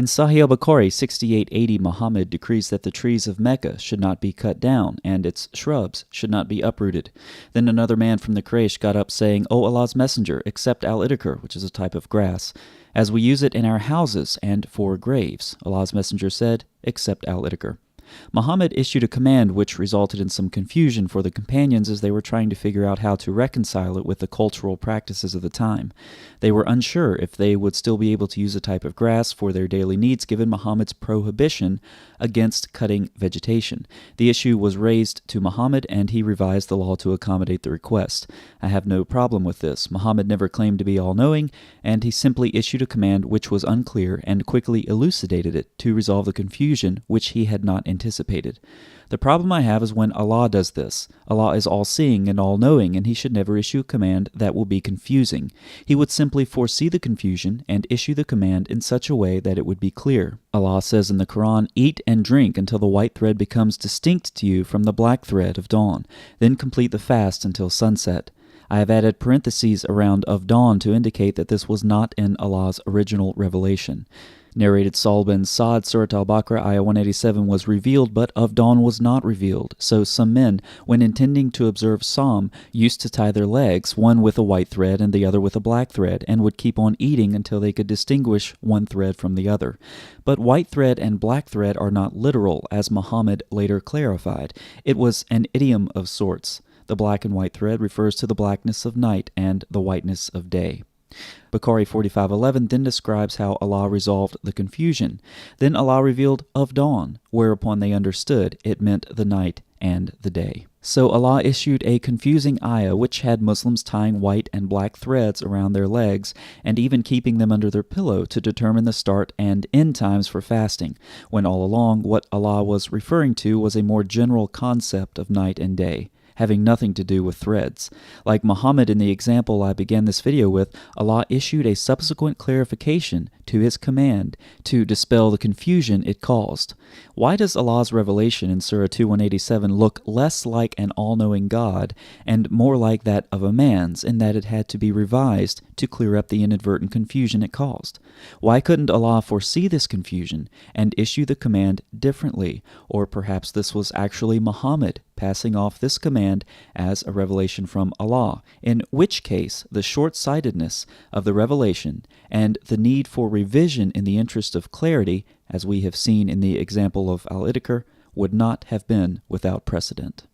In Sahih al-Bukhari 6880, Muhammad decrees that the trees of Mecca should not be cut down, and its shrubs should not be uprooted. Then another man from the Quraysh got up, saying, O Allah's Messenger, accept al-idikr, which is a type of grass, as we use it in our houses and for graves. Allah's Messenger said, accept al-idikr. Muhammad issued a command which resulted in some confusion for the companions as they were trying to figure out how to reconcile it with the cultural practices of the time. They were unsure if they would still be able to use a type of grass for their daily needs given Muhammad's prohibition against cutting vegetation. The issue was raised to Muhammad and he revised the law to accommodate the request. I have no problem with this. Muhammad never claimed to be all-knowing, and he simply issued a command which was unclear and quickly elucidated it to resolve the confusion which he had not anticipated. The problem I have is when Allah does this. Allah is all-seeing and all-knowing, and he should never issue a command that will be confusing. He would simply foresee the confusion and issue the command in such a way that it would be clear. Allah says in the Quran, Eat and drink until the white thread becomes distinct to you from the black thread of dawn. Then complete the fast until sunset. I have added parentheses around of dawn to indicate that this was not in Allah's original revelation. Narrated Saul bin Sa'd, Surah Al-Baqarah, Ayah 187 was revealed, but of dawn was not revealed. So some men, when intending to observe Psalm, used to tie their legs, one with a white thread and the other with a black thread, and would keep on eating until they could distinguish one thread from the other. But white thread and black thread are not literal, as Muhammad later clarified. It was an idiom of sorts. The black and white thread refers to the blackness of night and the whiteness of day. Bukhari 45:11 then describes how Allah resolved the confusion. Then Allah revealed of dawn, whereupon they understood it meant the night and the day. So Allah issued a confusing ayah which had Muslims tying white and black threads around their legs and even keeping them under their pillow to determine the start and end times for fasting, when all along what Allah was referring to was a more general concept of night and day, having nothing to do with threads. Like Muhammad in the example I began this video with, Allah issued a subsequent clarification to his command to dispel the confusion it caused. Why does Allah's revelation in Surah 187 look less like an all-knowing God and more like that of a man's, in that it had to be revised to clear up the inadvertent confusion it caused? Why couldn't Allah foresee this confusion and issue the command differently? Or perhaps this was actually Muhammad passing off this command as a revelation from Allah, in which case the short-sightedness of the revelation and the need for revision in the interest of clarity, as we have seen in the example of al-idikr, would not have been without precedent.